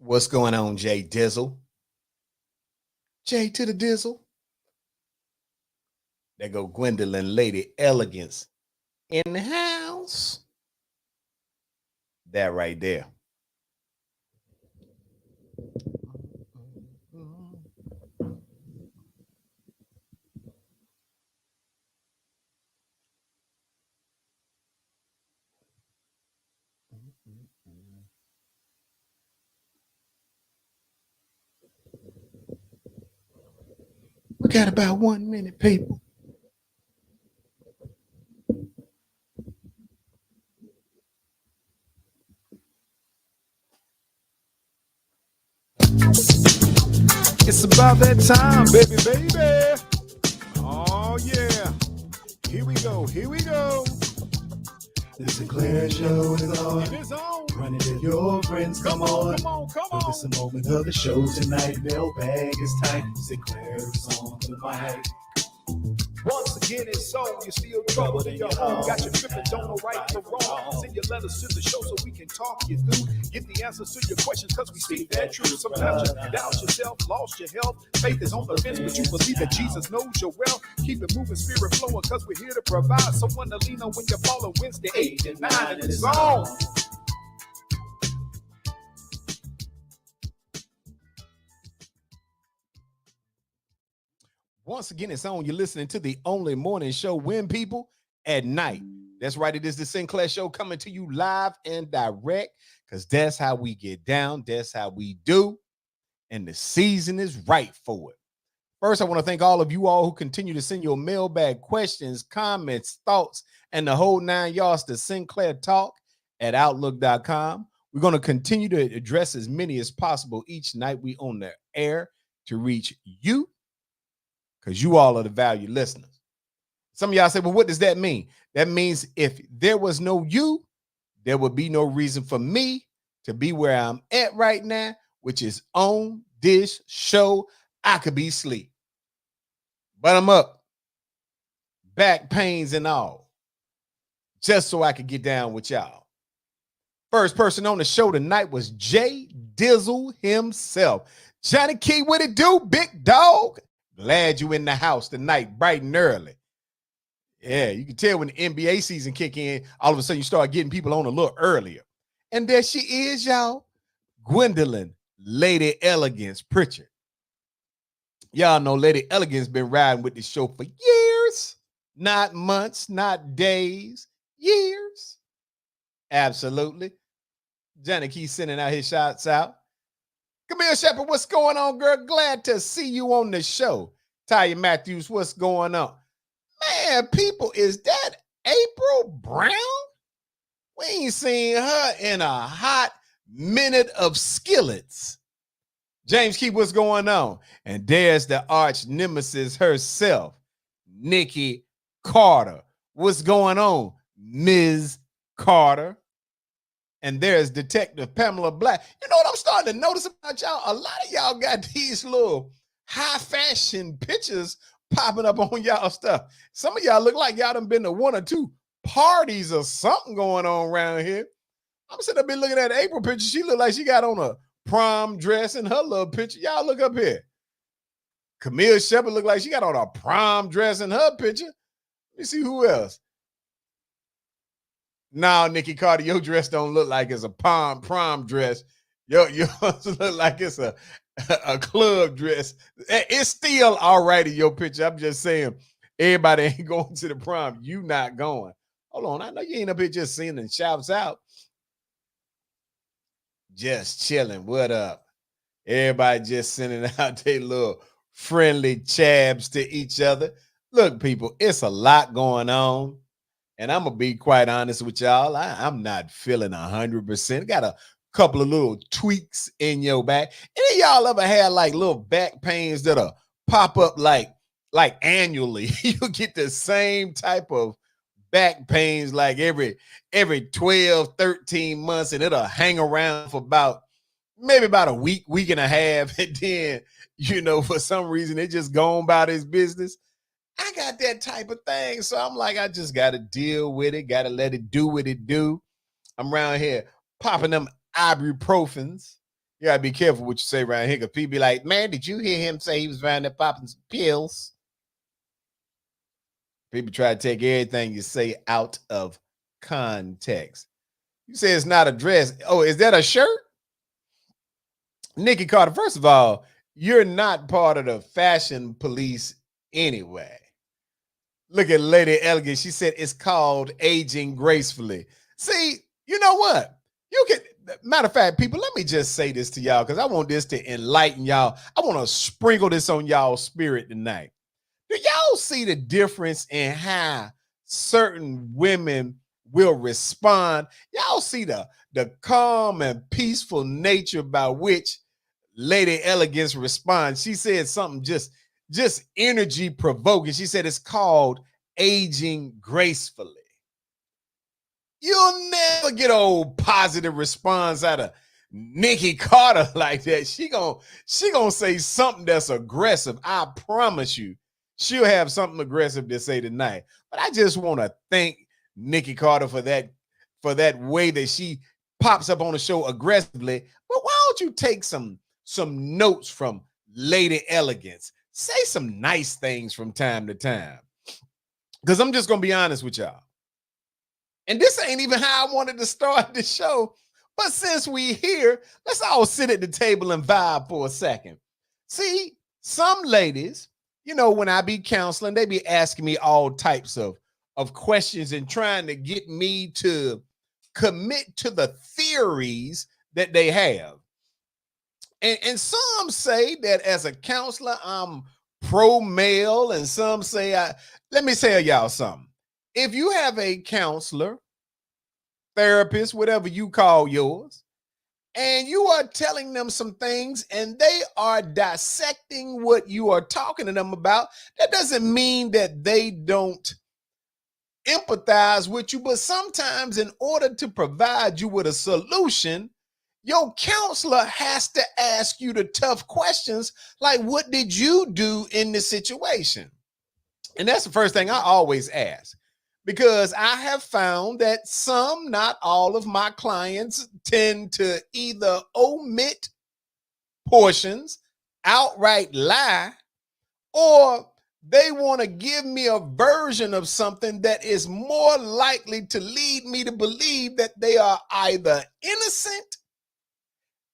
What's going on, Jay Dizzle? Jay to the Dizzle. There go Gwendolyn Lady Elegance in the house. That right there. We got about 1 minute, people. It's about that time, baby, baby. Oh, yeah. Here we go. The Sinclair Show is on. It is on. Running to your friends, come on. It's a moment of the show tonight. Mailbag is tight. Sinclair is on the mic. Once again, it's on. You're still troubled in your home. Got your tripping, don't know right from wrong. Send your letters to the show so we can talk you through. Get the answers to your questions because we speak that truth. Sometimes you doubt yourself, lost your health. Faith is on the fence, but you believe that Jesus knows your wealth. Keep it moving, spirit flowing because we're here to provide someone to lean on when you're falling. Wednesday, 8 and 9, and it's on. Once again, it's on. You're listening to the only morning show when people at night. That's right. It is the Sinclair Show coming to you live and direct because that's how we get down. That's how we do. And the season is right for it. First, I want to thank all of you all who continue to send your mailbag questions, comments, thoughts, and the whole 9 yards to Sinclair Talk at Outlook.com. We're going to continue to address as many as possible each night we on the air to reach you, because you all are the valued listeners. Some of y'all say, well, what does that mean? That means if there was no you, there would be no reason for me to be where I'm at right now, which is on this show. I could be asleep, but I'm up, back pains and all, just so I could get down with y'all. First person on the show tonight was Jay Dizzle himself. Johnny Key, what it do, big dog? Glad you in the house tonight, bright and early. Yeah, you can tell when the NBA season kick in, all of a sudden you start getting people on a little earlier. And there she is, y'all, Gwendolyn Lady Elegance Pritchard. Y'all know Lady Elegance been riding with this show for years, not months, not days, years. Absolutely. Johnny Key sending out his shots out. Camille Shepard, what's going on, girl? Glad to see you on the show. Taya Matthews, what's going on? Man, people, is that April Brown? We ain't seen her in a hot minute of skillets. James Key, what's going on? And there's the arch nemesis herself, Nikki Carter. What's going on, Ms. Carter? And there's Detective Pamela Black. You know what I'm starting to notice about y'all? A lot of y'all got these little high fashion pictures popping up on y'all stuff. Some of y'all look like y'all done been to 1 or 2 parties or something going on around here. I'm sitting up looking at April picture. She look like she got on a prom dress in her little picture. Y'all look up here. Camille Shepard look like she got on a prom dress in her picture. Let me see who else. Now, Nikki Carter, your dress don't look like it's a prom dress. Yours look like it's a club dress. It's still all right in your picture. I'm just saying, everybody ain't going to the prom. You not going. Hold on, I know you ain't up here just singing shouts out. Just chilling. What up? Everybody just sending out their little friendly chabs to each other. Look, people, it's a lot going on. And I'm going to be quite honest with y'all. I'm not feeling 100%. Got a couple of little tweaks in your back. Any of y'all ever had like little back pains that'll pop up like annually? You get the same type of back pains like every 12, 13 months, and it'll hang around for maybe about a week and a half. And then, for some reason, it just gone about its business. I got that type of thing. So I'm like, I just got to deal with it. Got to let it do what it do. I'm around here popping them ibuprofens You gotta be careful what you say around here, because people be like, man, did you hear him say he was around there popping some pills? People try to take everything you say out of context. You say it's not a dress. Oh, is that a shirt? Nikki Carter, first of all, you're not part of the fashion police anyway. Look at Lady Elegant. She said it's called aging gracefully. See, you know what? You can, matter of fact, people, let me just say this to y'all, because I want this to enlighten y'all. I want to sprinkle this on y'all's spirit tonight. Do y'all see the difference in how certain women will respond? Y'all see the calm and peaceful nature by which Lady Elegance responds. She said something just energy provoking. She said it's called aging gracefully. You'll never get old positive response out of Nikki Carter like that. She gonna say something that's aggressive. I promise you, she'll have something aggressive to say tonight. But I just want to thank Nikki Carter for that way that she pops up on the show aggressively. But why don't you take some notes from Lady Elegance? Say some nice things from time to time. Because I'm just gonna be honest with y'all. And this ain't even how I wanted to start the show. But since we here, let's all sit at the table and vibe for a second. See, some ladies, you know, when I be counseling, they be asking me all types of questions and trying to get me to commit to the theories that they have. And some say that as a counselor, I'm pro-male, and some say, let me tell y'all something. If you have a counselor, therapist, whatever you call yours, and you are telling them some things and they are dissecting what you are talking to them about, that doesn't mean that they don't empathize with you. But sometimes, in order to provide you with a solution, your counselor has to ask you the tough questions, like, what did you do in this situation? And that's the first thing I always ask, because I have found that some, not all of my clients, tend to either omit portions, outright lie, or they want to give me a version of something that is more likely to lead me to believe that they are either innocent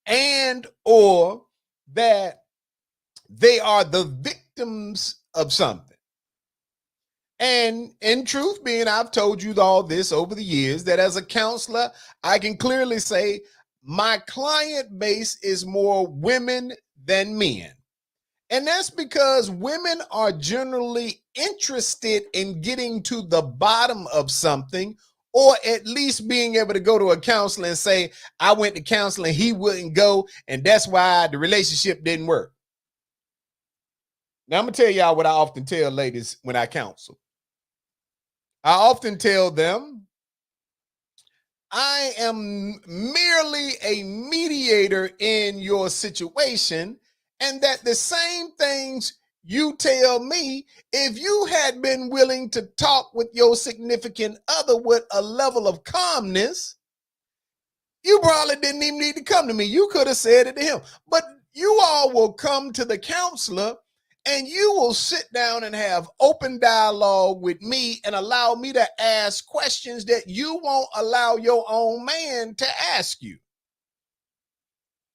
and or that they are the victims of something. And in truth being, I've told you all this over the years, that as a counselor, I can clearly say my client base is more women than men. And that's because women are generally interested in getting to the bottom of something, or at least being able to go to a counselor and say, I went to counseling, he wouldn't go, and that's why the relationship didn't work. Now, I'm going to tell y'all what I often tell ladies when I counsel. I often tell them, I am merely a mediator in your situation, and that the same things you tell me, if you had been willing to talk with your significant other with a level of calmness, you probably didn't even need to come to me. You could have said it to him. But you all will come to the counselor and you will sit down and have open dialogue with me and allow me to ask questions that you won't allow your own man to ask you.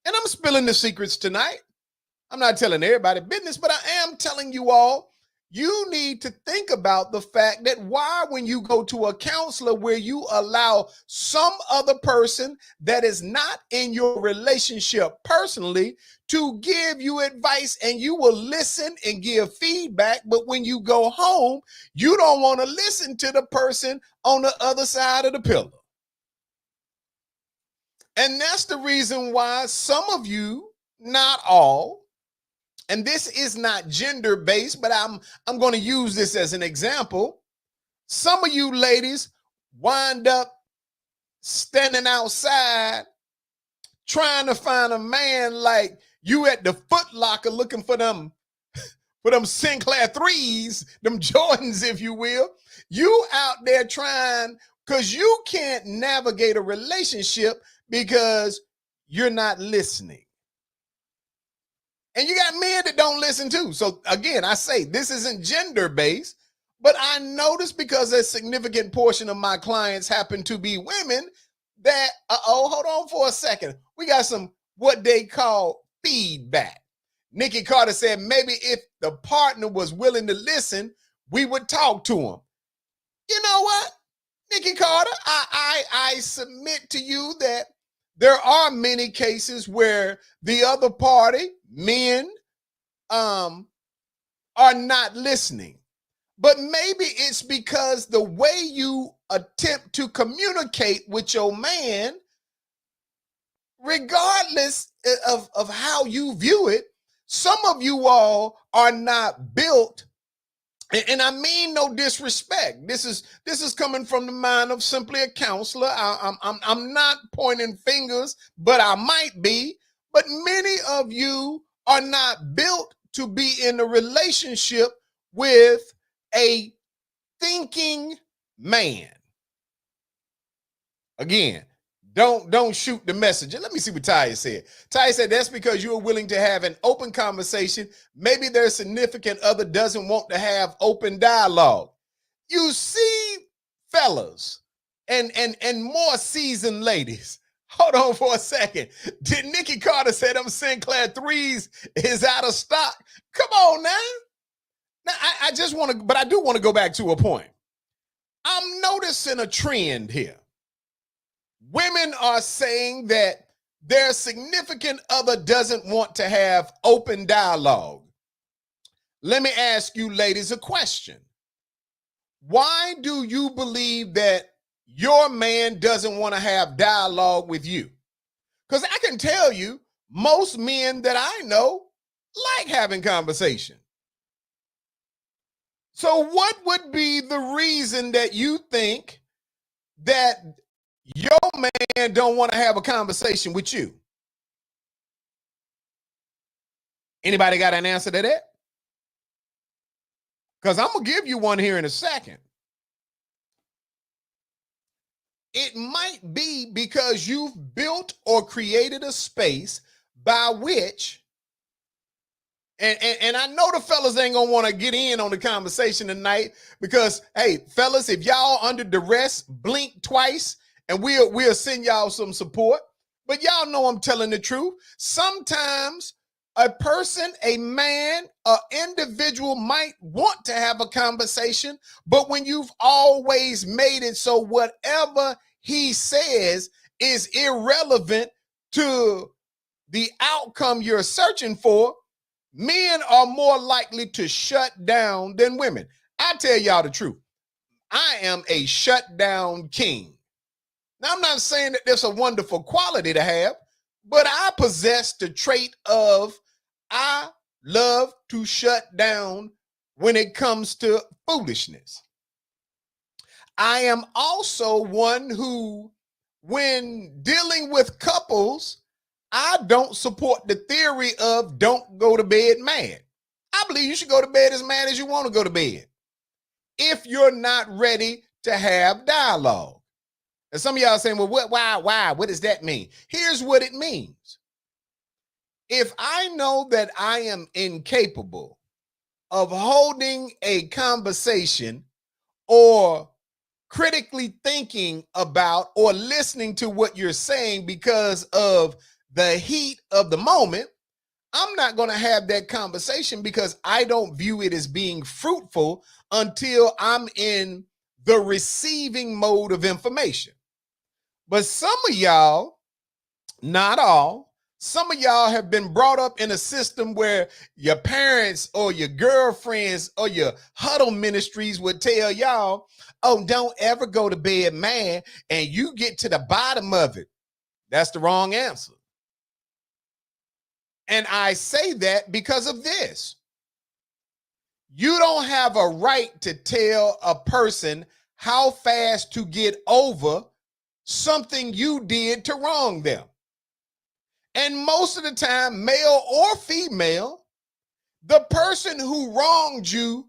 And I'm spilling the secrets tonight. I'm not telling everybody business, but I am telling you all, you need to think about the fact that why, when you go to a counselor where you allow some other person that is not in your relationship personally to give you advice, and you will listen and give feedback, but when you go home, you don't want to listen to the person on the other side of the pillow. And that's the reason why some of you, not all, and this is not gender-based, but I'm going to use this as an example. Some of you ladies wind up standing outside trying to find a man like you at the Foot Locker looking for them Sinclair threes, them Jordans, if you will. You out there trying, because you can't navigate a relationship because you're not listening. And you got men that don't listen too. So again, I say this isn't gender based, but I notice because a significant portion of my clients happen to be women that, hold on for a second. We got some what they call feedback. Nikki Carter said maybe if the partner was willing to listen, we would talk to him. You know what, Nikki Carter, I submit to you that there are many cases where the other party, men, are not listening. But maybe it's because the way you attempt to communicate with your man, regardless of how you view it, some of you all are not built. And I mean no disrespect. This is coming from the mind of simply a counselor. I'm not pointing fingers, but I might be. But many of you are not built to be in a relationship with a thinking man. Again, don't shoot the messenger. Let me see what Ty said. Ty said that's because you are willing to have an open conversation. Maybe their significant other doesn't want to have open dialogue. You see, fellas and more seasoned ladies. Hold on for a second. Did Nikki Carter say them Sinclair 3s is out of stock? Come on now. Now I just want to, but I do want to go back to a point. I'm noticing a trend here. Women are saying that their significant other doesn't want to have open dialogue. Let me ask you ladies a question. Why do you believe that your man doesn't want to have dialogue with you? Because I can tell you, most men that I know like having conversation. So what would be the reason that you think that your man don't want to have a conversation with you? Anybody got an answer to that? Because I'm going to give you one here in a second. It might be because you've built or created a space by which, and I know the fellas ain't going to want to get in on the conversation tonight because, hey, fellas, if y'all under duress, blink twice, and we'll send y'all some support. But y'all know I'm telling the truth. Sometimes a person, a man, an individual might want to have a conversation, but when you've always made it so whatever he says is irrelevant to the outcome you're searching for, men are more likely to shut down than women. I tell y'all the truth. I am a shutdown king. Now, I'm not saying that there's a wonderful quality to have, but I possess the trait of I love to shut down when it comes to foolishness. I am also one who, when dealing with couples, I don't support the theory of don't go to bed mad. I believe you should go to bed as mad as you want to go to bed if you're not ready to have dialogue. And some of y'all saying, well, why? What does that mean? Here's what it means. If I know that I am incapable of holding a conversation or critically thinking about or listening to what you're saying because of the heat of the moment, I'm not going to have that conversation because I don't view it as being fruitful until I'm in the receiving mode of information. But some of y'all, not all, some of y'all have been brought up in a system where your parents or your girlfriends or your huddle ministries would tell y'all, oh, don't ever go to bed mad, and you get to the bottom of it. That's the wrong answer. And I say that because of this. You don't have a right to tell a person how fast to get over something you did to wrong them. And most of the time, male or female, the person who wronged you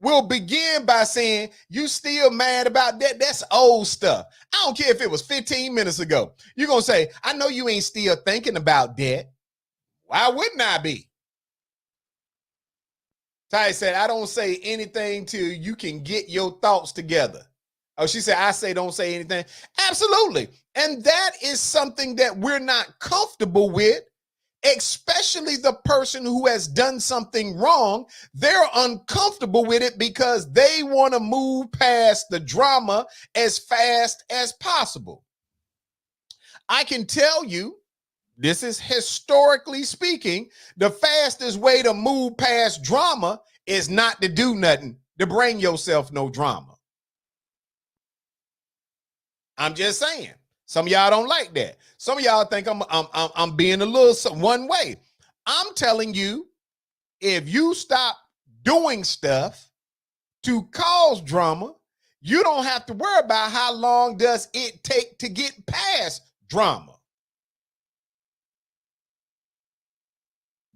will begin by saying, you still mad about that? That's old stuff. I don't care if it was 15 minutes ago. You're going to say, I know you ain't still thinking about that. Why wouldn't I be? Ty said, I don't say anything till you can get your thoughts together. Oh, she said, I say don't say anything. Absolutely. And that is something that we're not comfortable with, especially the person who has done something wrong. They're uncomfortable with it because they want to move past the drama as fast as possible. I can tell you, this is historically speaking, the fastest way to move past drama is not to do nothing, to bring yourself no drama. I'm just saying. Some of y'all don't like that. Some of y'all think I'm being a little one way. I'm telling you, if you stop doing stuff to cause drama, you don't have to worry about how long does it take to get past drama.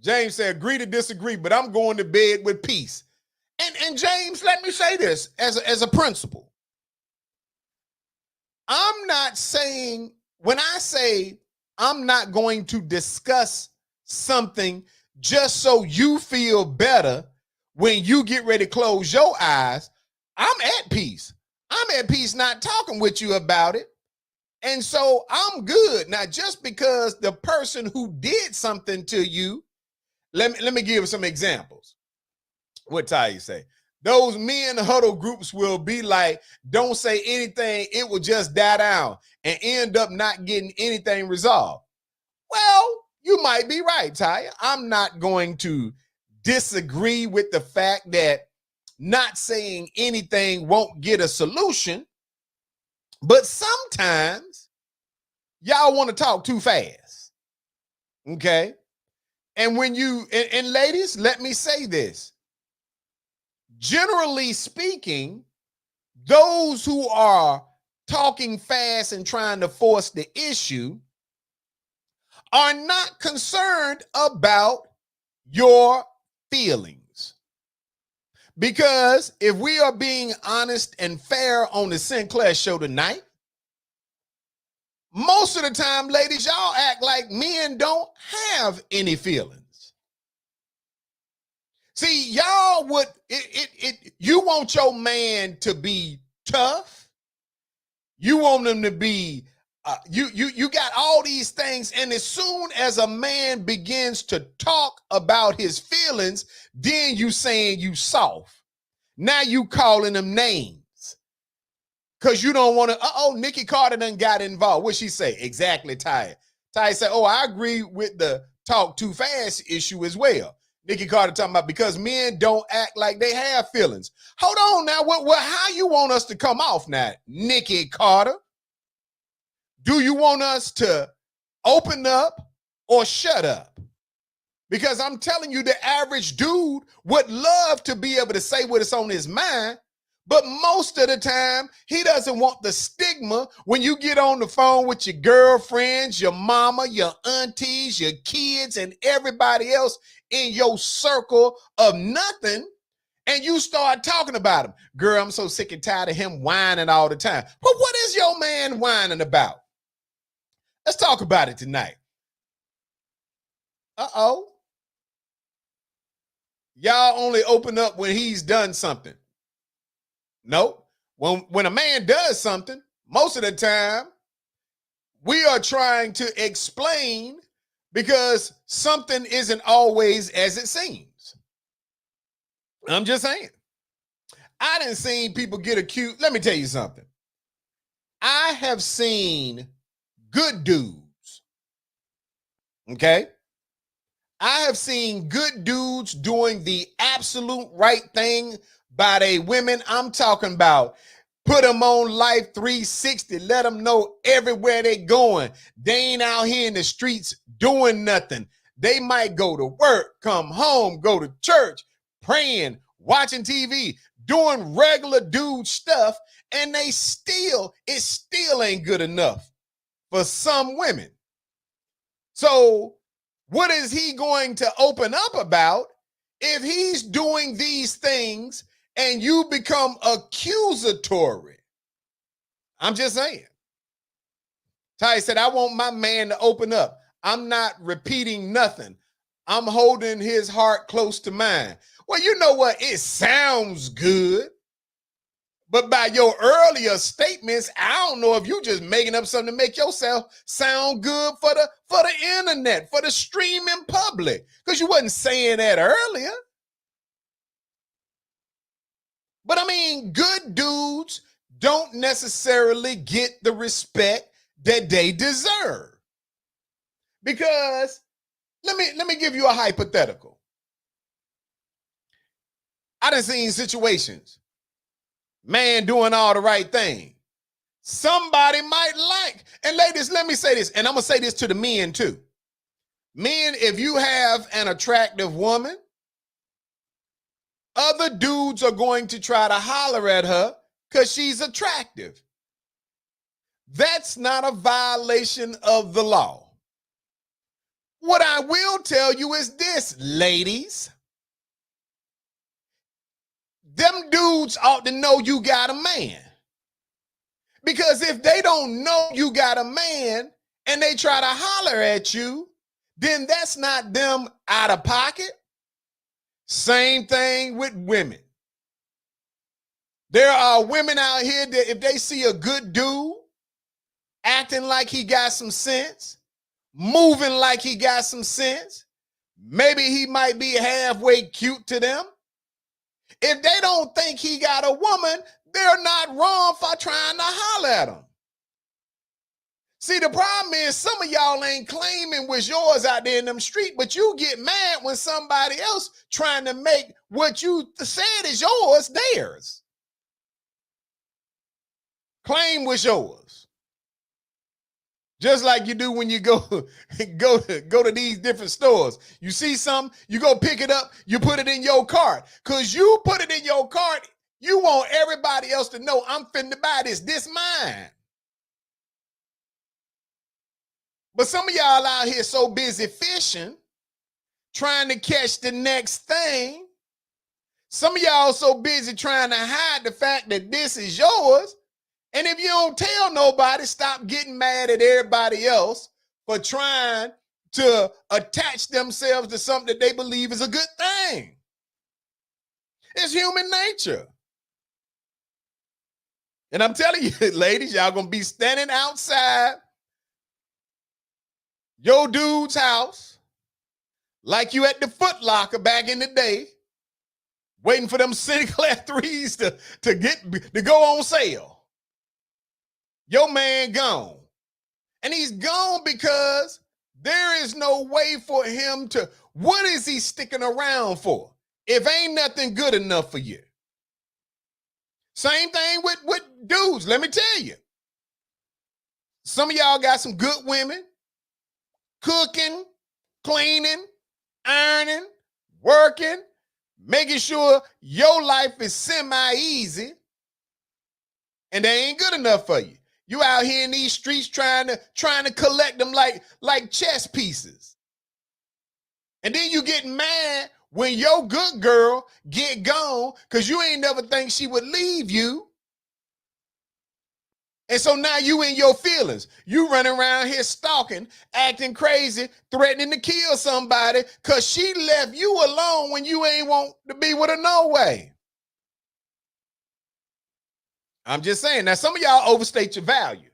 James said, agree to disagree, but I'm going to bed with peace. And James, let me say this as a principle. I'm not saying, when I say I'm not going to discuss something just so you feel better when you get ready to close your eyes, I'm at peace. I'm at peace not talking with you about it. And so I'm good. Now, just because the person who did something to you, let me give some examples. What Ty say? Those men huddle groups will be like, don't say anything. It will just die down and end up not getting anything resolved. Well, you might be right, Ty. I'm not going to disagree with the fact that not saying anything won't get a solution. But sometimes y'all want to talk too fast. Okay. And when you, and ladies, let me say this. Generally speaking, those who are talking fast and trying to force the issue are not concerned about your feelings. Because if we are being honest and fair on the Sinclair show tonight, most of the time, ladies, y'all act like men don't have any feelings. See, y'all would, you want your man to be tough. You want him to be, you got all these things. And as soon as a man begins to talk about his feelings, then you saying you soft. Now you calling them names. Because you don't want to, Nikki Carter done got involved. What'd she say? Exactly, Ty. Ty said, I agree with the talk too fast issue as well. Nikki Carter talking about because men don't act like they have feelings. Hold on now. How you want us to come off now, Nikki Carter? Do you want us to open up or shut up? Because I'm telling you, the average dude would love to be able to say what is on his mind, but most of the time, he doesn't want the stigma when you get on the phone with your girlfriends, your mama, your aunties, your kids, and everybody else in your circle of nothing, and you start talking about him. Girl, I'm so sick and tired of him whining all the time. But what is your man whining about? Let's talk about it tonight. Y'all only open up when he's done something. No, when a man does something, most of the time, we are trying to explain because something isn't always as it seems. I'm just saying. I done seen people get accused. Let me tell you something. I have seen good dudes. Okay? I have seen good dudes doing the absolute right thing by they women. I'm talking about put them on Life 360. Let them know everywhere they going. They ain't out here in the streets doing nothing. They might go to work, come home, go to church, praying, watching TV, doing regular dude stuff, and it still ain't good enough for some women. So what is he going to open up about if he's doing these things and you become accusatory? I'm just saying. Ty said, I want my man to open up. I'm not repeating nothing. I'm holding his heart close to mine. Well, you know what? It sounds good. But by your earlier statements, I don't know if you just making up something to make yourself sound good for the internet, for the streaming public, because you wasn't saying that earlier. But I mean, good dudes don't necessarily get the respect that they deserve. Because let me give you a hypothetical. I done seen situations, man doing all the right thing. Somebody might like, and ladies, let me say this, and I'm gonna say this to the men too. Men, if you have an attractive woman, other dudes are going to try to holler at her because she's attractive. That's not a violation of the law. What I will tell you is this, ladies. Them dudes ought to know you got a man. Because if they don't know you got a man and they try to holler at you, then that's not them out of pocket. Same thing with women. There are women out here that if they see a good dude acting like he got some sense, moving like he got some sense, maybe he might be halfway cute to them. If they don't think he got a woman, they're not wrong for trying to holler at him. See, the problem is some of y'all ain't claiming what's yours out there in them streets, but you get mad when somebody else trying to make what you said is yours theirs. Claim what's yours. Just like you do when you go to these different stores. You see something, you go pick it up, you put it in your cart. Because you put it in your cart, you want everybody else to know I'm finna buy this. This mine. But some of y'all out here so busy fishing, trying to catch the next thing. Some of y'all so busy trying to hide the fact that this is yours. And if you don't tell nobody, stop getting mad at everybody else for trying to attach themselves to something that they believe is a good thing. It's human nature. And I'm telling you, ladies, y'all gonna be standing outside your dude's house like you at the Foot Locker back in the day, waiting for them Sinclair 3s to go on sale. Your man gone. And he's gone because there is no way for him to, what is he sticking around for if ain't nothing good enough for you? Same thing with dudes, let me tell you. Some of y'all got some good women, cooking, cleaning, ironing, working, making sure your life is semi-easy, and they ain't good enough for you. You out here in these streets trying to collect them like chess pieces. And then you get mad when your good girl get gone because you ain't never think she would leave you. And so now you in your feelings. You running around here stalking, acting crazy, threatening to kill somebody because she left you alone when you ain't want to be with her no way. I'm just saying. Now, some of y'all overstate your value.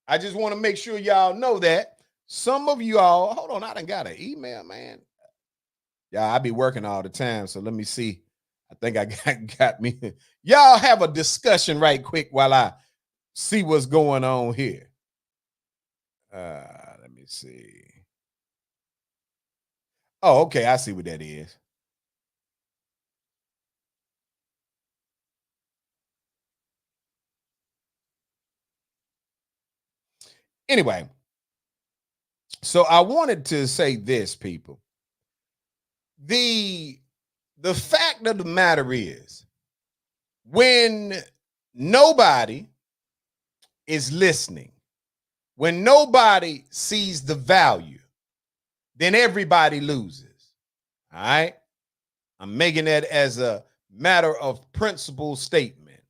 I just want to make sure y'all know that. Some of y'all, hold on, I done got an email, man. Yeah, I be working all the time, so let me see. I think I got me. Y'all have a discussion right quick while I see what's going on here. Let me see. Oh, okay, I see what that is. Anyway, so I wanted to say this, people. The fact of the matter is, when nobody is listening, when nobody sees the value, then everybody loses. All right? I'm making that as a matter of principle statement.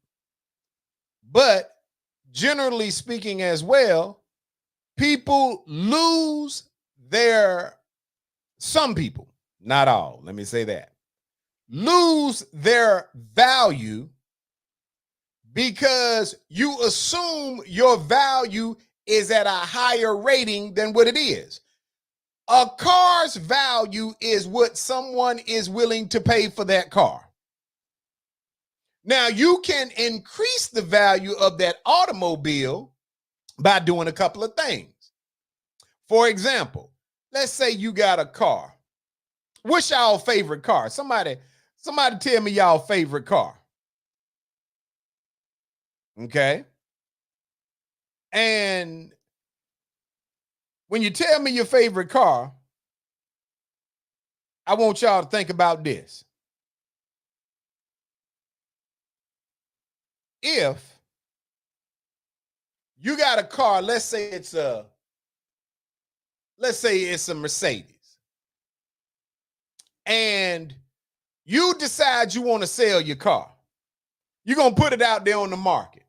But generally speaking as well, people some people, not all, let me say that, lose their value because you assume your value is at a higher rating than what it is. A car's value is what someone is willing to pay for that car. Now, you can increase the value of that automobile by doing a couple of things. For example, let's say you got a car. What's y'all favorite car? Somebody tell me y'all favorite car. Okay. And when you tell me your favorite car, I want y'all to think about this. If you got a car, let's say it's a Mercedes, and you decide you want to sell your car, you're going to put it out there on the market.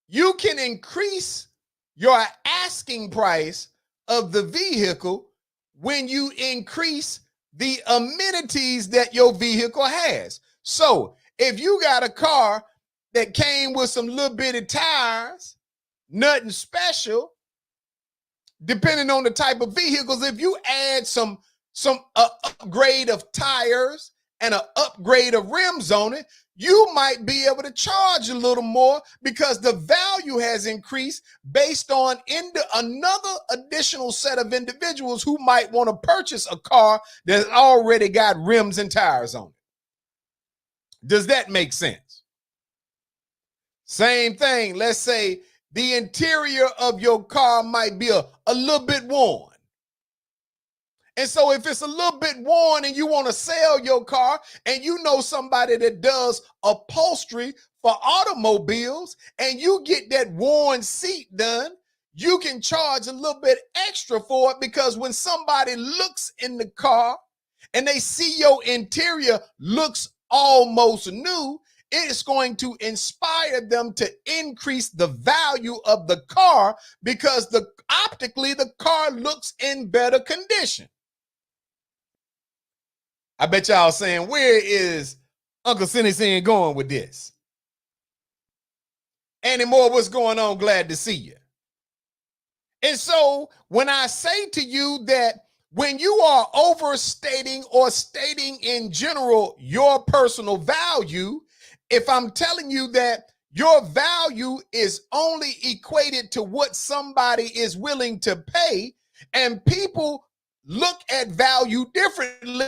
You can increase your asking price of the vehicle when you increase the amenities that your vehicle has. So if you got a car that came with some little bitty tires, nothing special, depending on the type of vehicles, if you add some upgrade of tires and an upgrade of rims on it, you might be able to charge a little more because the value has increased based on another additional set of individuals who might want to purchase a car that already got rims and tires on it. Does that make sense? Same thing. Let's say the interior of your car might be a little bit worn. And so if it's a little bit worn and you want to sell your car and you know somebody that does upholstery for automobiles and you get that worn seat done, you can charge a little bit extra for it because when somebody looks in the car and they see your interior looks almost new, it's going to inspire them to increase the value of the car because optically the car looks in better condition. I bet y'all saying, where is Uncle Cindy saying going with this? Annie Moore, what's going on? Glad to see you. And so when I say to you that when you are overstating or stating in general your personal value, if I'm telling you that your value is only equated to what somebody is willing to pay, and people look at value differently,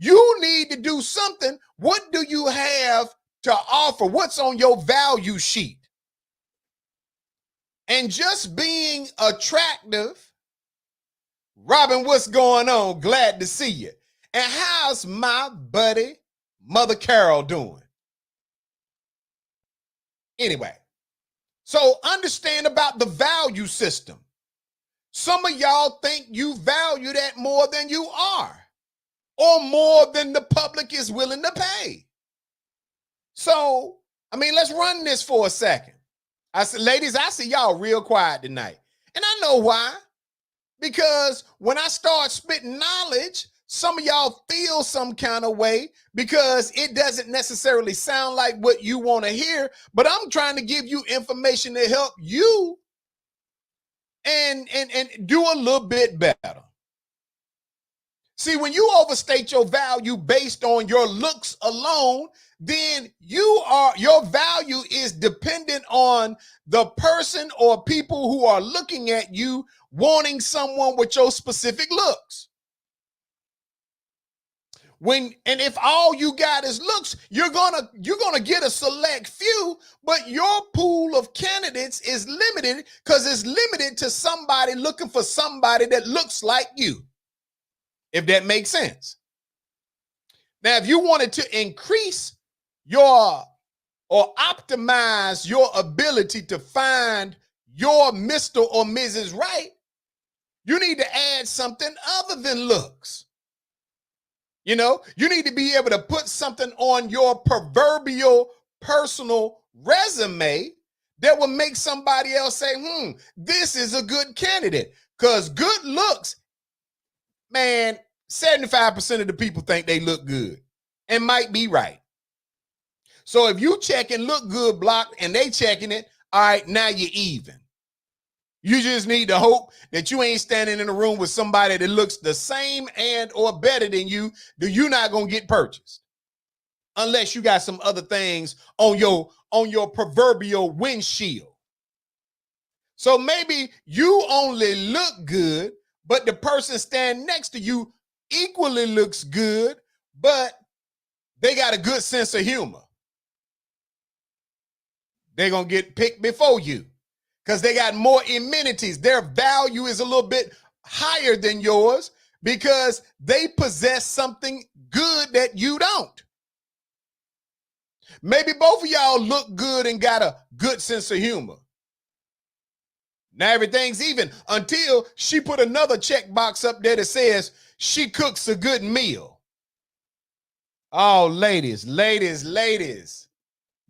you need to do something. What do you have to offer? What's on your value sheet? And just being attractive, Robin, what's going on? Glad to see you. And how's my buddy, Mother Carol, doing? Anyway, so understand about the value system. Some of y'all think you value that more than you are, or more than the public is willing to pay. So, let's run this for a second. I said, ladies, I see y'all real quiet tonight. And I know why. Because when I start spitting knowledge, some of y'all feel some kind of way because it doesn't necessarily sound like what you want to hear, but I'm trying to give you information to help you and do a little bit better. See, when you overstate your value based on your looks alone, then your value is dependent on the person or people who are looking at you wanting someone with your specific looks. If all you got is looks, you're gonna get a select few, but your pool of candidates is limited because it's limited to somebody looking for somebody that looks like you. If that makes sense. Now, if you wanted to increase or optimize your ability to find your Mr. or Mrs. Right, you need to add something other than looks. You need to be able to put something on your proverbial personal resume that will make somebody else say, this is a good candidate. Because good looks, man, 75% of the people think they look good and might be right. So if you checking look good block and they checking it, all right, now you're even. You just need to hope that you ain't standing in a room with somebody that looks the same and or better than you, that you're not going to get purchased. Unless you got some other things on your proverbial windshield. So maybe you only look good, but the person standing next to you equally looks good, but they got a good sense of humor. They're going to get picked before you because they got more amenities. Their value is a little bit higher than yours because they possess something good that you don't. Maybe both of y'all look good and got a good sense of humor. Now everything's even until she put another checkbox up there that says she cooks a good meal. Oh, ladies. Now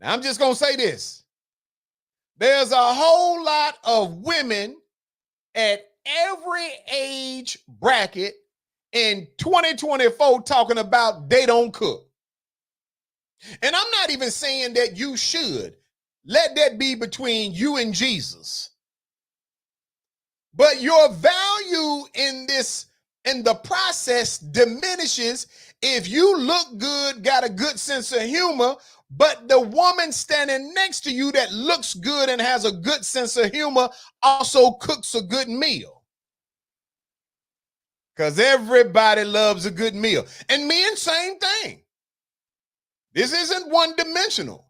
I'm just going to say this. There's a whole lot of women at every age bracket in 2024 talking about they don't cook. And I'm not even saying that you should. Let that be between you and Jesus. But your value in the process diminishes if you look good, got a good sense of humor, but the woman standing next to you that looks good and has a good sense of humor also cooks a good meal. Because everybody loves a good meal. And men, same thing. This isn't one-dimensional.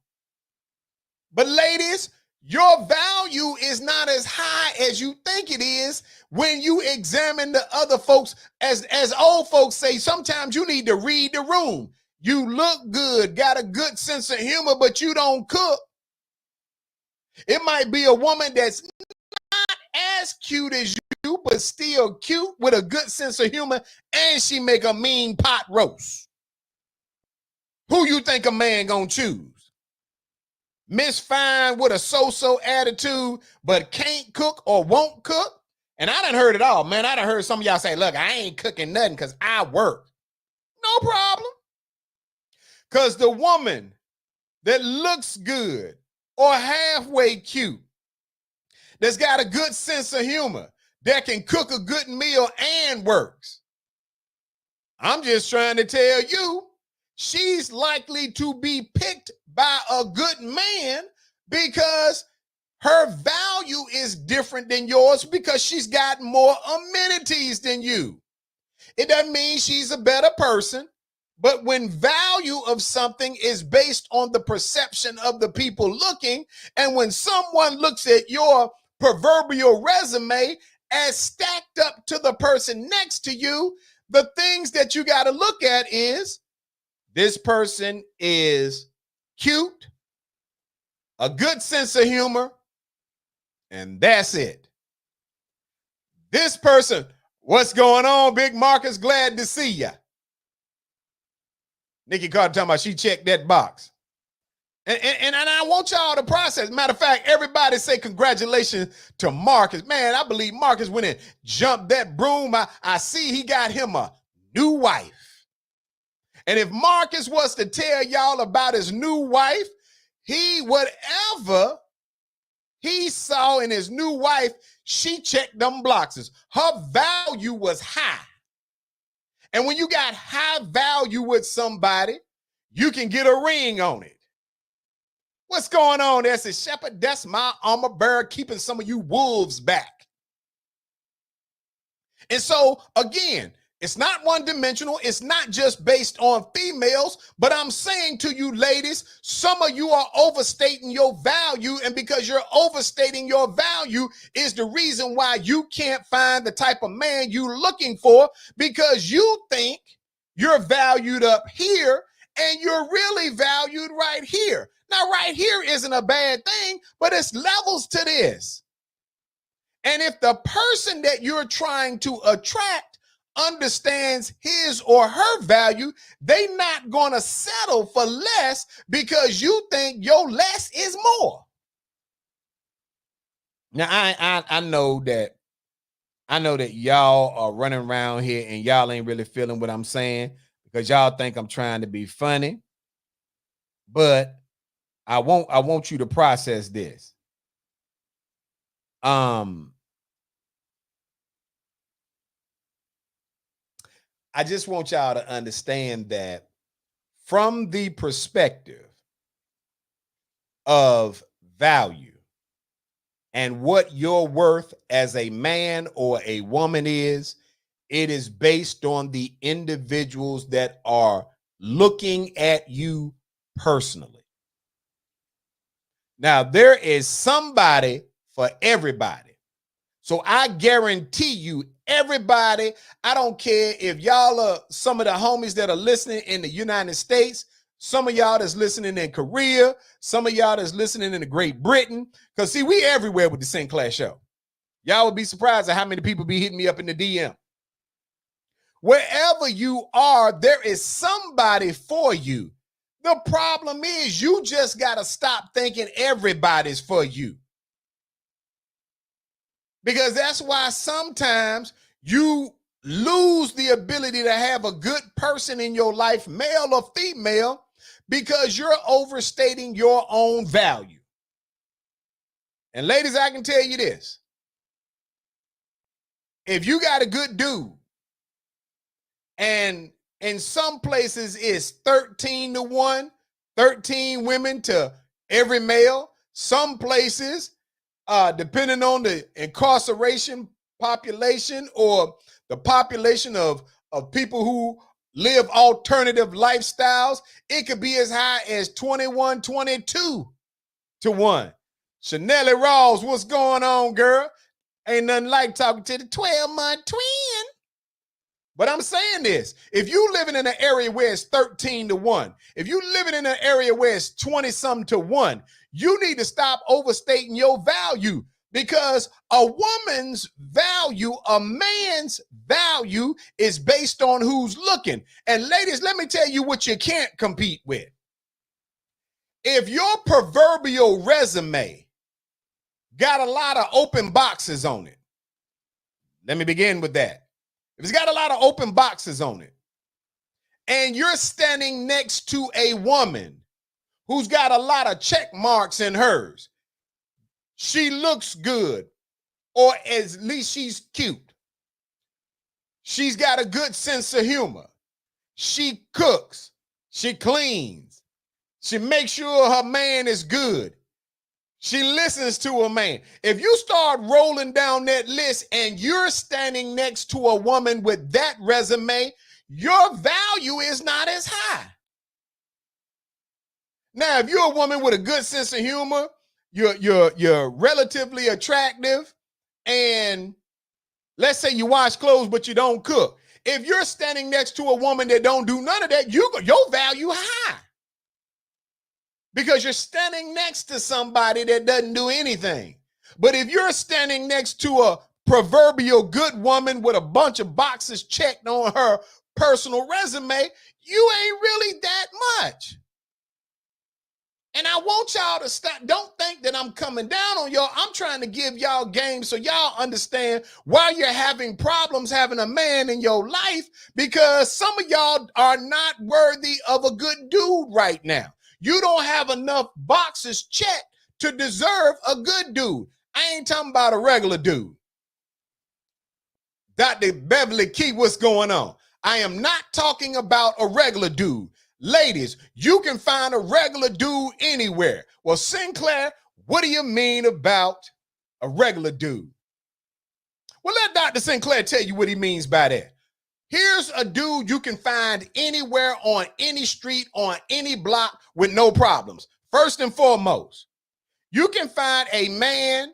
But ladies, your value is not as high as you think it is when you examine the other folks. As old folks say, sometimes you need to read the room. You look good, got a good sense of humor, but you don't cook. It might be a woman that's not as cute as you, but still cute with a good sense of humor, and she make a mean pot roast. Who you think a man gonna choose? Miss Fine with a so-so attitude, but can't cook or won't cook? And I done heard it all, man. I done heard some of y'all say, look, I ain't cooking nothing because I work. No problem. Because the woman that looks good or halfway cute, that's got a good sense of humor, that can cook a good meal and works, I'm just trying to tell you, she's likely to be picked by a good man because her value is different than yours because she's got more amenities than you. It doesn't mean she's a better person, but when value of something is based on the perception of the people looking, and when someone looks at your proverbial resume as stacked up to the person next to you, the things that you got to look at is, this person is cute, a good sense of humor, and that's it. This person, what's going on, Big Marcus? Glad to see ya. Nikki Carter talking about she checked that box. And I want y'all to process. Matter of fact, everybody say congratulations to Marcus. Man, I believe Marcus went and jumped that broom. I see he got him a new wife. And if Marcus was to tell y'all about his new wife, whatever he saw in his new wife, she checked them boxes. Her value was high. And when you got high value with somebody, you can get a ring on it. What's going on there? Says, Shepherd, that's my armor bearer keeping some of you wolves back. And so, again, it's not one-dimensional. It's not just based on females, but I'm saying to you ladies, some of you are overstating your value, and because you're overstating your value is the reason why you can't find the type of man you're looking for, because you think you're valued up here and you're really valued right here. Now, right here isn't a bad thing, but it's levels to this. And if the person that you're trying to attract understands his or her value, they not going to settle for less because you think your less is more. Now I know that y'all are running around here and y'all ain't really feeling what I'm saying because y'all think I'm trying to be funny. But I want you to process this. I just want y'all to understand that from the perspective of value and what your worth as a man or a woman is, it is based on the individuals that are looking at you personally. Now, there is somebody for everybody. So I guarantee you, everybody, I don't care if y'all are some of the homies that are listening in the United States, some of y'all that's listening in Korea, some of y'all that's listening in the Great Britain, because see, we everywhere with the Sinclair Show. Y'all would be surprised at how many people be hitting me up in the DM. Wherever you are, there is somebody for you. The problem is you just got to stop thinking everybody's for you. Because that's why sometimes you lose the ability to have a good person in your life, male or female, because you're overstating your own value. And ladies, I can tell you this. If you got a good dude, and in some places it's 13-1, 13 women to every male. Some places, depending on the incarceration population or the population of people who live alternative lifestyles, it could be as high as 21, 22 to 1. Chanelly Rawls, what's going on, girl? Ain't nothing like talking to the 12-month twin. But I'm saying this, if you living in an area where it's 13-1, if you living in an area where it's 20-something to 1, you need to stop overstating your value, because a woman's value, a man's value is based on who's looking. And ladies, let me tell you what you can't compete with. If your proverbial resume got a lot of open boxes on it, let me begin with that. If it's got a lot of open boxes on it, and you're standing next to a woman who's got a lot of check marks in hers, she looks good, or at least she's cute. She's got a good sense of humor. She cooks. She cleans. She makes sure her man is good. She listens to a man. If you start rolling down that list and you're standing next to a woman with that resume, your value is not as high. Now, if you're a woman with a good sense of humor, you're relatively attractive, and let's say you wash clothes but you don't cook. If you're standing next to a woman that don't do none of that, your value high. Because you're standing next to somebody that doesn't do anything. But if you're standing next to a proverbial good woman with a bunch of boxes checked on her personal resume, you ain't really that much. And I want y'all to stop. Don't think that I'm coming down on y'all. I'm trying to give y'all game so y'all understand why you're having problems having a man in your life, because some of y'all are not worthy of a good dude right now. You don't have enough boxes checked to deserve a good dude. I ain't talking about a regular dude. Dr. Beverly Key, what's going on? I am not talking about a regular dude. Ladies, you can find a regular dude anywhere. Well, Sinclair, what do you mean about a regular dude? Well, let Dr. Sinclair tell you what he means by that. Here's a dude you can find anywhere, on any street, on any block with no problems. First and foremost, you can find a man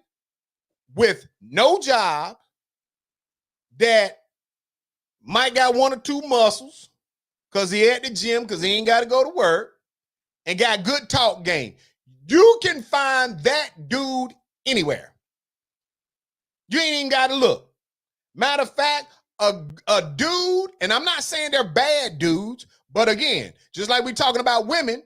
with no job that might got one or two muscles because he at the gym, because he ain't got to go to work, and got good talk game. You can find that dude anywhere. You ain't even got to look. Matter of fact, a dude, and I'm not saying they're bad dudes, but again, just like we're talking about women,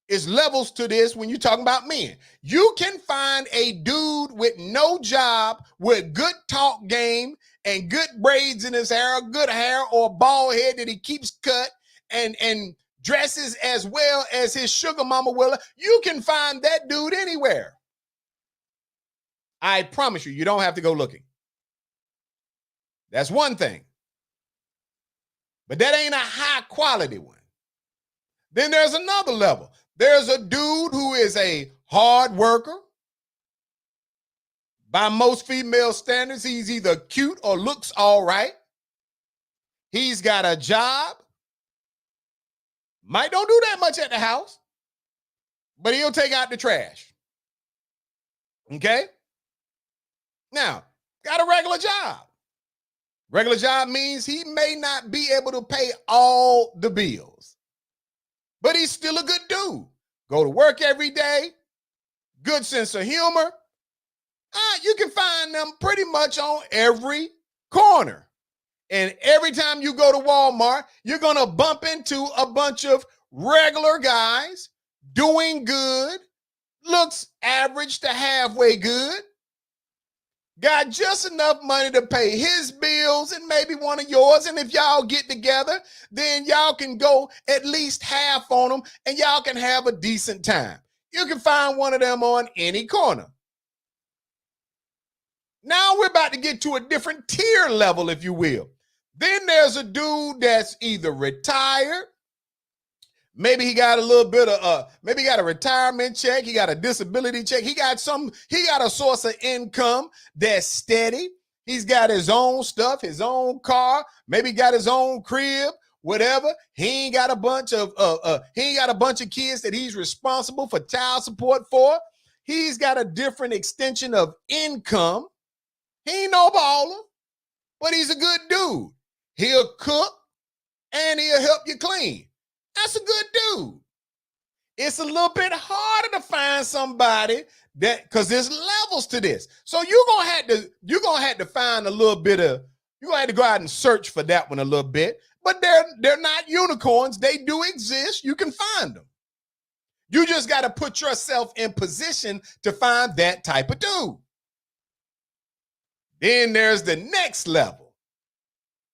It's levels to this when you're talking about men. You can find a dude with no job, with good talk game and good braids in his hair, good hair, or a bald head that he keeps cut and dresses as well as his sugar mama will. You can find that dude anywhere. I promise you, you don't have to go looking. That's one thing. But that ain't a high quality one. Then there's another level. There's a dude who is a hard worker. By most female standards, he's either cute or looks all right. He's got a job. Might don't do that much at the house, but he'll take out the trash. Okay? Now, got a regular job. Regular job means he may not be able to pay all the bills, but he's still a good dude. Go to work every day, good sense of humor. You can find them pretty much on every corner. And every time you go to Walmart, you're going to bump into a bunch of regular guys doing good, looks average to halfway good, got just enough money to pay his bills and maybe one of yours. And if y'all get together, then y'all can go at least half on them and y'all can have a decent time. You can find one of them on any corner. Now we're about to get to a different tier level, if you will. Then there's a dude that's either retired, maybe he got a little bit of maybe he got a retirement check, he got a disability check, he got a source of income that's steady. He's got his own stuff, his own car, maybe got his own crib, whatever. He ain't got a bunch of kids that he's responsible for child support for. He's got a different extension of income. He ain't no baller, but he's a good dude. He'll cook and he'll help you clean. That's a good dude. It's a little bit harder to find somebody that, because there's levels to this. So you're gonna have to find a little bit of, you're gonna have to go out and search for that one a little bit. But they're not unicorns. They do exist. You can find them. You just got to put yourself in position to find that type of dude. Then there's the next level.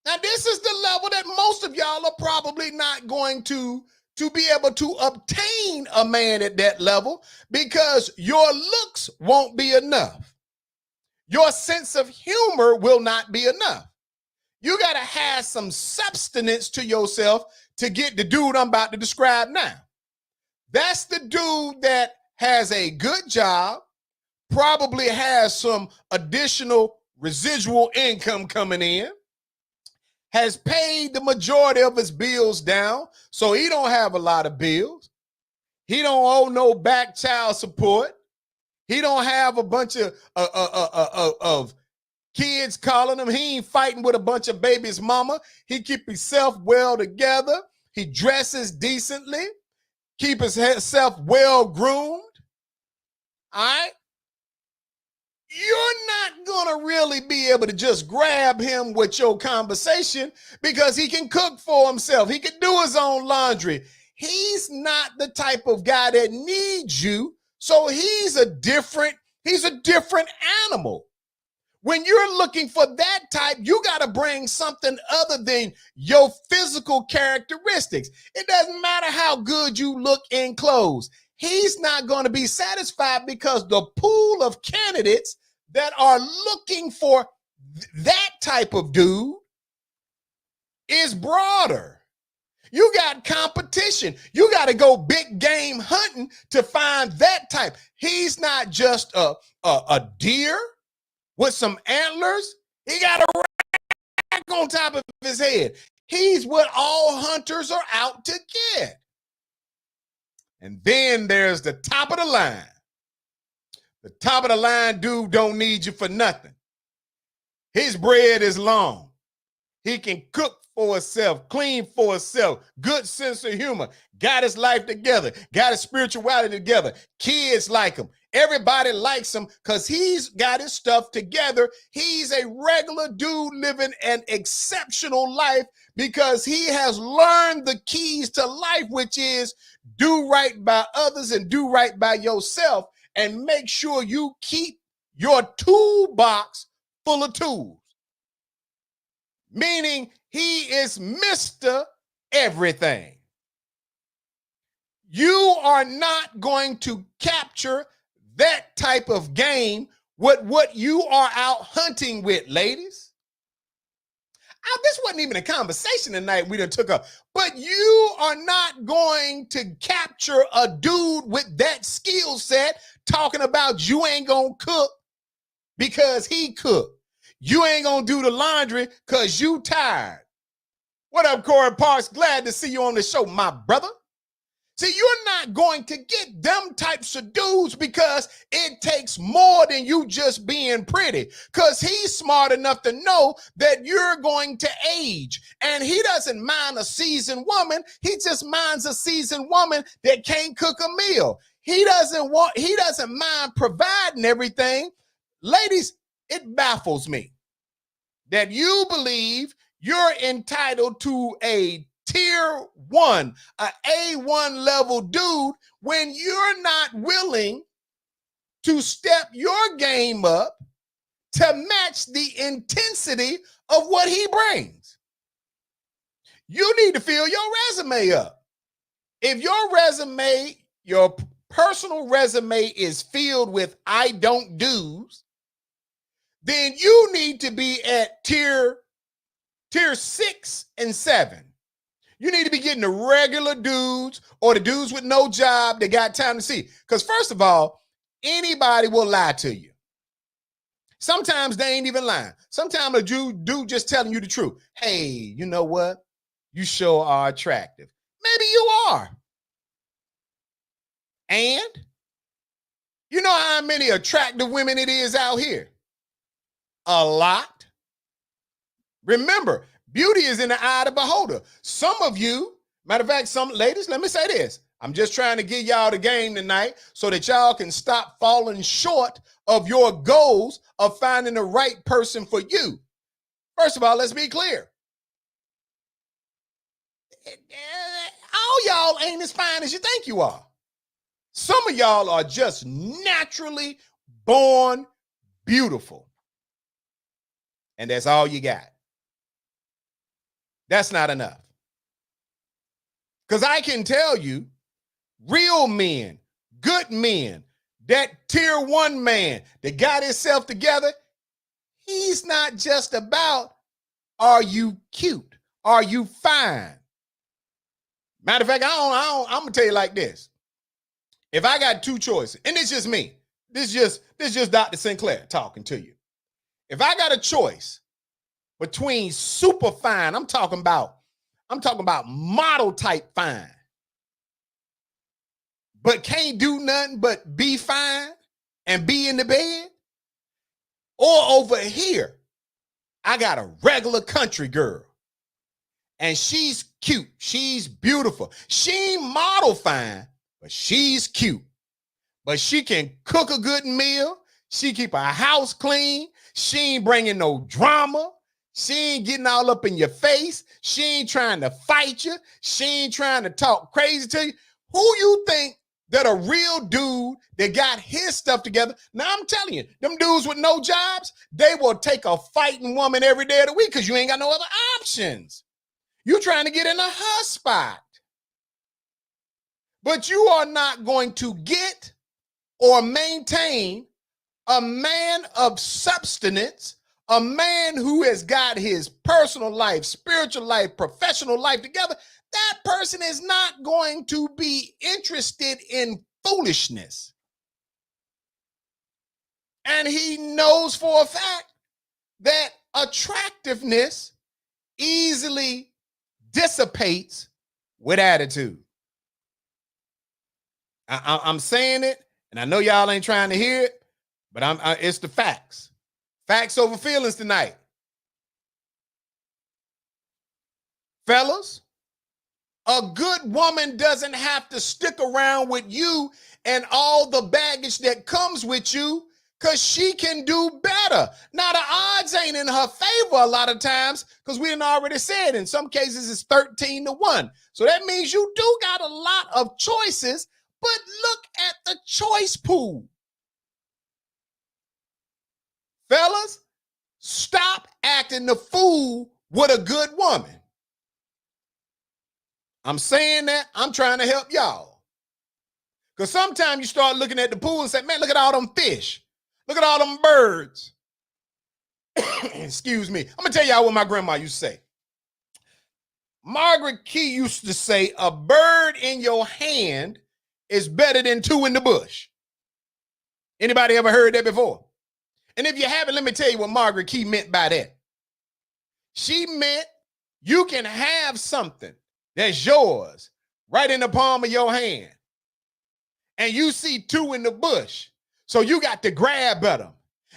Now, this is the level that most of y'all are probably not going to be able to obtain a man at that level because your looks won't be enough. Your sense of humor will not be enough. You got to have some substance to yourself to get the dude I'm about to describe now. That's the dude that has a good job, probably has some additional residual income coming in, has paid the majority of his bills down, so he don't have a lot of bills. He don't owe no back child support. He don't have a bunch of kids calling him. He ain't fighting with a bunch of baby's mama. He keep himself well together. He dresses decently, keep himself well groomed. All right? You're not going to really be able to just grab him with your conversation because he can cook for himself. He can do his own laundry. He's not the type of guy that needs you. So he's a different animal. When you're looking for that type, you got to bring something other than your physical characteristics. It doesn't matter how good you look in clothes. He's not going to be satisfied because the pool of candidates that are looking for that type of dude is broader. You got competition. You got to go big game hunting to find that type. He's not just a deer with some antlers. He got a rack on top of his head. He's what all hunters are out to get. And then there's the top of the line. The top of the line dude don't need you for nothing. His bread is long. He can cook for himself, clean for himself, good sense of humor, got his life together, got his spirituality together. Kids like him. Everybody likes him because he's got his stuff together. He's a regular dude living an exceptional life because he has learned the keys to life, which is do right by others and do right by yourself, and make sure you keep your toolbox full of tools. Meaning he is Mr. Everything. You are not going to capture that type of game with what you are out hunting with, ladies. This wasn't even a conversation tonight we done took up, but you are not going to capture a dude with that skill set talking about you ain't gonna cook because he cooked. You ain't gonna do the laundry because you tired. What up, Corey Parks? Glad to see you on the show, my brother. See, you're not going to get them types of dudes because it takes more than you just being pretty. Because he's smart enough to know that you're going to age. And he doesn't mind a seasoned woman. He just minds a seasoned woman that can't cook a meal. He doesn't mind providing everything. Ladies, it baffles me that you believe you're entitled to a tier 1, a A1 level dude, when you're not willing to step your game up to match the intensity of what he brings. You need to fill your resume up. If your personal resume is filled with I don't do's, then you need to be at tier 6 and 7. You need to be getting the regular dudes or the dudes with no job that got time to see. Because first of all, anybody will lie to you. Sometimes they ain't even lying. Sometimes a dude just telling you the truth. Hey, you know what? You sure are attractive. Maybe you are. And you know how many attractive women it is out here? A lot. Remember, beauty is in the eye of the beholder. Some of you, matter of fact, some ladies, let me say this. I'm just trying to give y'all the game tonight so that y'all can stop falling short of your goals of finding the right person for you. First of all, let's be clear. All y'all ain't as fine as you think you are. Some of y'all are just naturally born beautiful. And that's all you got. That's not enough. Because I can tell you, real men, good men, that tier 1 man that got himself together, he's not just about, are you cute? Are you fine? Matter of fact, I'm going to tell you like this. If I got two choices, and it's just me, this is just Dr. Sinclair talking to you. If I got a choice between super fine, I'm talking about model type fine, but can't do nothing but be fine and be in the bed, or over here, I got a regular country girl and she's cute, she's beautiful, she ain't model fine, but she's cute, but she can cook a good meal, she keep her house clean, she ain't bringing no drama, she ain't getting all up in your face, she ain't trying to fight you, she ain't trying to talk crazy to you. Who you think that a real dude that got his stuff together? Now I'm telling you, them dudes with no jobs, they will take a fighting woman every day of the week because you ain't got no other options. You trying to get in a her spot. But you are not going to get or maintain a man of substance, a man who has got his personal life, spiritual life, professional life together. That person is not going to be interested in foolishness. And he knows for a fact that attractiveness easily dissipates with attitude. I'm saying it, and I know y'all ain't trying to hear it, but it's the facts. Facts over feelings tonight. Fellas, a good woman doesn't have to stick around with you and all the baggage that comes with you because she can do better. Now, the odds ain't in her favor a lot of times because we done already said in some cases it's 13-1. So that means you do got a lot of choices, but look at the choice pool. Fellas, stop acting the fool with a good woman. I'm saying that. I'm trying to help y'all. Because sometimes you start looking at the pool and say, man, look at all them fish. Look at all them birds. Excuse me. I'm going to tell y'all what my grandma used to say. Margaret Key used to say, a bird in your hand is better than two in the bush. Anybody ever heard that before? And if you haven't, let me tell you what Margaret Key meant by that. She meant you can have something that's yours right in the palm of your hand. And you see two in the bush. So you got to grab at them.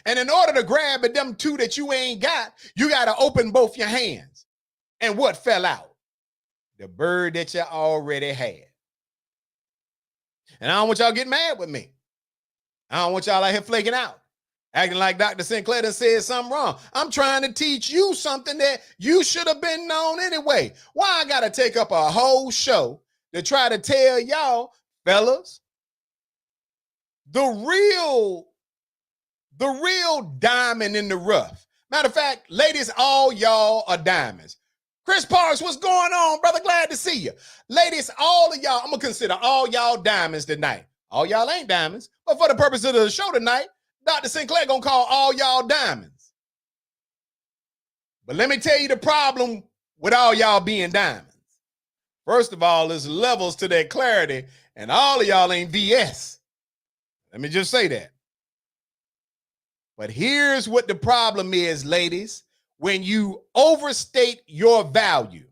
And in order to grab at them two that you ain't got, you got to open both your hands. And what fell out? The bird that you already had. And I don't want y'all getting mad with me. I don't want y'all out here flaking out, acting like Dr. Sinclair done said something wrong. I'm trying to teach you something that you should have been known anyway. Why I got to take up a whole show to try to tell y'all, fellas, the real diamond in the rough. Matter of fact, ladies, all y'all are diamonds. Chris Parks, what's going on, brother? Glad to see you. Ladies, all of y'all, I'm going to consider all y'all diamonds tonight. All y'all ain't diamonds, but for the purpose of the show tonight, Dr. Sinclair going to call all y'all diamonds. But let me tell you the problem with all y'all being diamonds. First of all, there's levels to that clarity, and all of y'all ain't VS. Let me just say that. But here's what the problem is, ladies, when you overstate your value.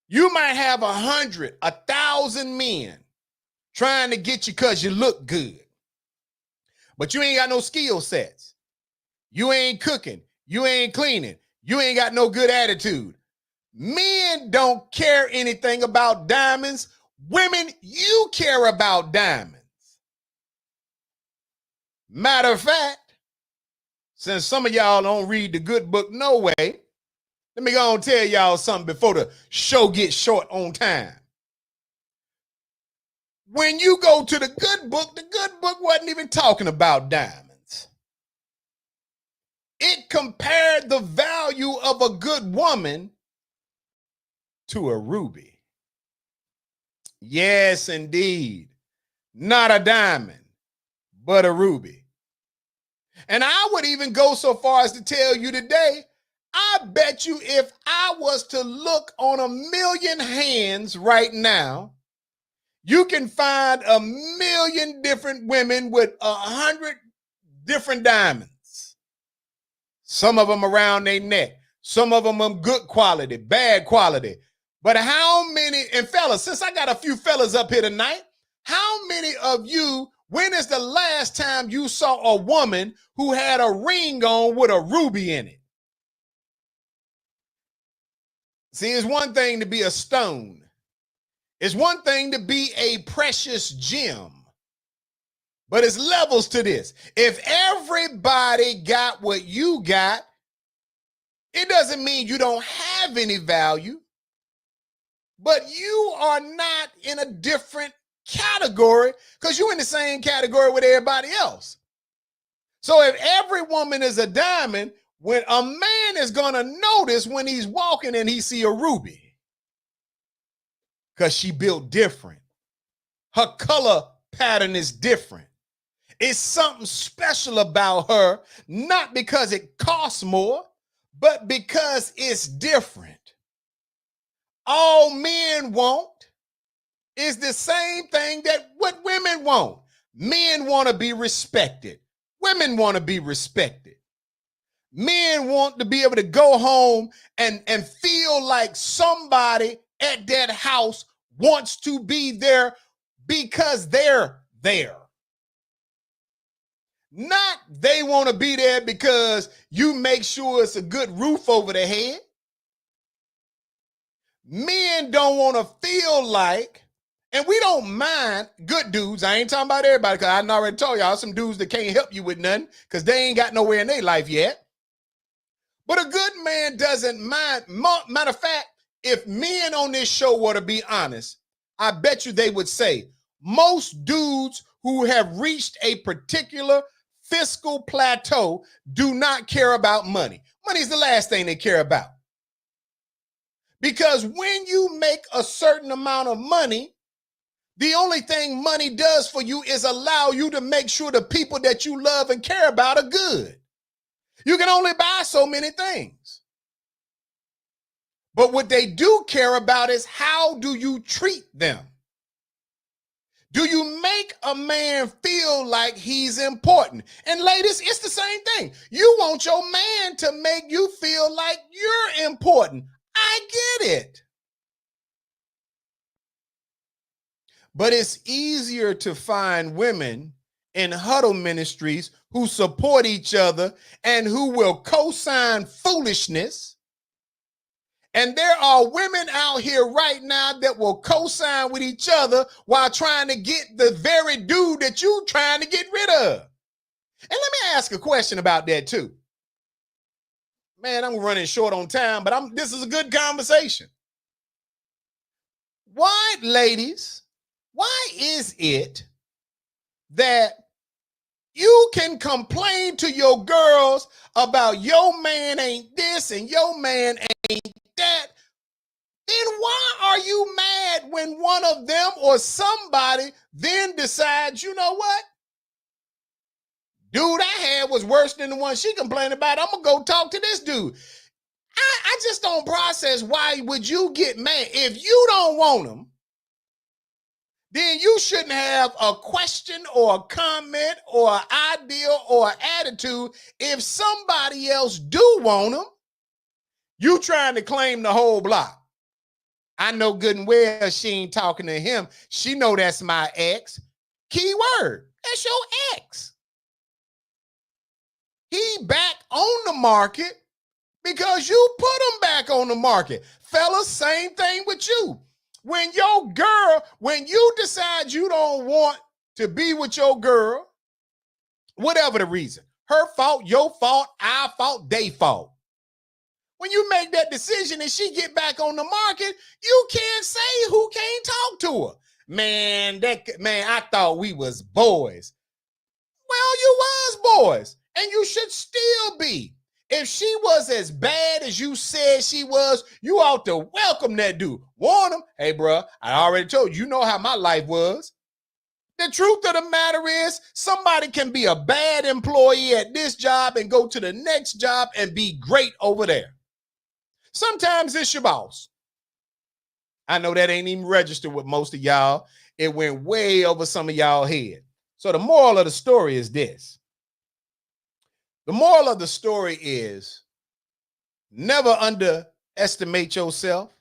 You might have 100, 1,000 men trying to get you because you look good. But you ain't got no skill sets. You ain't cooking. You ain't cleaning. You ain't got no good attitude. Men don't care anything about diamonds. Women, you care about diamonds. Matter of fact, since some of y'all don't read the good book no way, let me go and tell y'all something before the show gets short on time. When you go to the good book wasn't even talking about diamonds. It compared the value of a good woman to a ruby. Yes, indeed. Not a diamond, but a ruby. And I would even go so far as to tell you today, I bet you if I was to look on 1,000,000 hands right now, you can find 1,000,000 different women with 100 different diamonds. Some of them around their neck. Some of them are good quality, bad quality. But how many, and fellas, since I got a few fellas up here tonight, how many of you, when is the last time you saw a woman who had a ring on with a ruby in it? See, it's one thing to be a stone. It's one thing to be a precious gem. But it's levels to this. If everybody got what you got, it doesn't mean you don't have any value. But you are not in a different category because you're in the same category with everybody else. So if every woman is a diamond, when a man is going to notice when he's walking and he see a ruby because she built different. Her color pattern is different. It's something special about her, not because it costs more, but because it's different. All men want is the same thing that what women want. Men want to be respected. Women want to be respected. Men want to be able to go home and feel like somebody at that house wants to be there because they're there. Not they want to be there because you make sure it's a good roof over their head. Men don't want to feel like, And we don't mind good dudes. I ain't talking about everybody, because I already told y'all some dudes that can't help you with nothing because they ain't got nowhere in their life yet. But a good man doesn't mind. Matter of fact, if men on this show were to be honest, I bet you they would say most dudes who have reached a particular fiscal plateau do not care about money. Money is the last thing they care about. Because when you make a certain amount of money, the only thing money does for you is allow you to make sure the people that you love and care about are good. You can only buy so many things. But what they do care about is how do you treat them? Do you make a man feel like he's important? And ladies, it's the same thing. You want your man to make you feel like you're important. I get it. But it's easier to find women in huddle ministries who support each other and who will co-sign foolishness. And there are women out here right now that will co-sign with each other while trying to get the very dude that you're trying to get rid of. And let me ask a question about that too. Man, I'm running short on time, but this is a good conversation. Why, ladies, why is it that you can complain to your girls about your man ain't this and your man ain't that? Then why are you mad when one of them or somebody then decides, you know what? Dude I had was worse than the one she complained about. I'm going to go talk to this dude. I just don't process why would you get mad. If you don't want him, then you shouldn't have a question or a comment or an idea or an attitude. If somebody else do want him, you trying to claim the whole block. I know good and well she ain't talking to him. She know that's my ex. Key word, that's your ex. He back on the market because you put him back on the market. Fellas, same thing with you. When your girl, when you decide you don't want to be with your girl, whatever the reason, her fault, your fault, our fault, they fault. When you make that decision and she get back on the market, you can't say who can't talk to her. Man, I thought we was boys. Well, you was boys, and you should still be. If she was as bad as you said she was, you ought to welcome that dude. Warn him, hey, bro, I already told you, you know how my life was. The truth of the matter is somebody can be a bad employee at this job and go to the next job and be great over there. Sometimes it's your boss. I know that ain't even registered with most of y'all. It went way over some of y'all head. So the moral of the story is this. The moral of the story is never underestimate yourself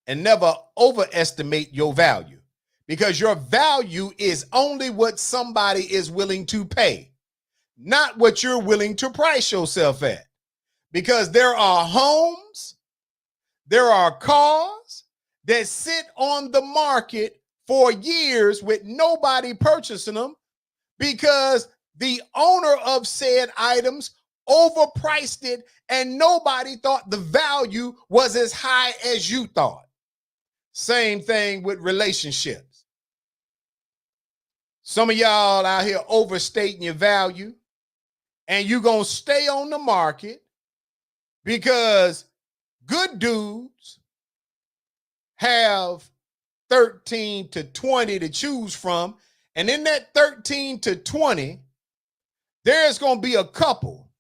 and never overestimate your value, because your value is only what somebody is willing to pay, not what you're willing to price yourself at. Because there are homes, there are cars that sit on the market for years with nobody purchasing them because the owner of said items overpriced it and nobody thought the value was as high as you thought. Same thing with relationships. Some of y'all out here overstating your value, and you're going to stay on the market because good dudes have 13 to 20 to choose from. And in that 13 to 20, there's going to be a couple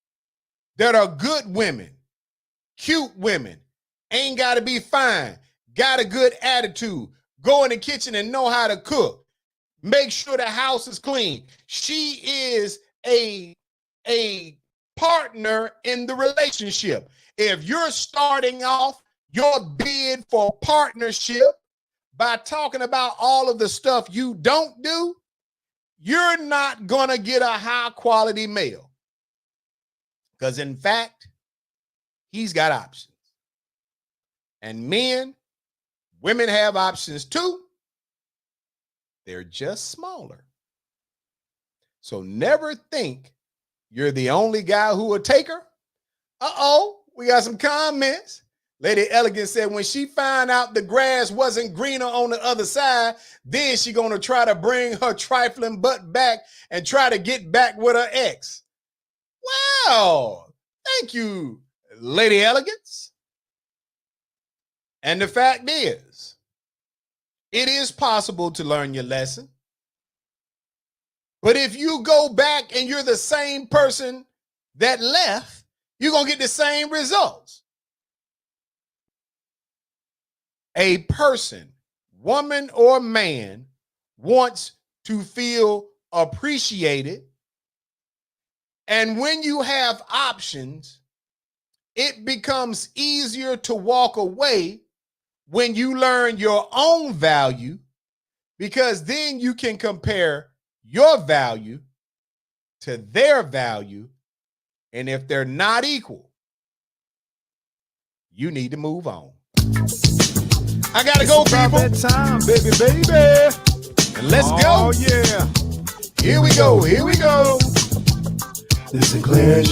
that are good women, cute women, ain't got to be fine, got a good attitude, go in the kitchen and know how to cook, make sure the house is clean. She is a partner in the relationship. If you're starting off your bid for partnership by talking about all of the stuff you don't do, you're not going to get a high quality male. Because in fact, he's got options. And men, women have options too. They're just smaller. So never think you're the only guy who will take her. Uh-oh, we got some comments. Lady Elegant said when she found out the grass wasn't greener on the other side, then she gonna try to bring her trifling butt back and try to get back with her ex. Wow, thank you, Lady Elegance. And the fact is, it is possible to learn your lesson. But if you go back and you're the same person that left, you're going to get the same results. A person, woman or man, wants to feel appreciated. And when you have options, it becomes easier to walk away when you learn your own value, because then you can compare your value to their value. And if they're not equal, you need to move on. I gotta go, people. That time, baby. And let's go. Oh, yeah. Here we go. The Sinclair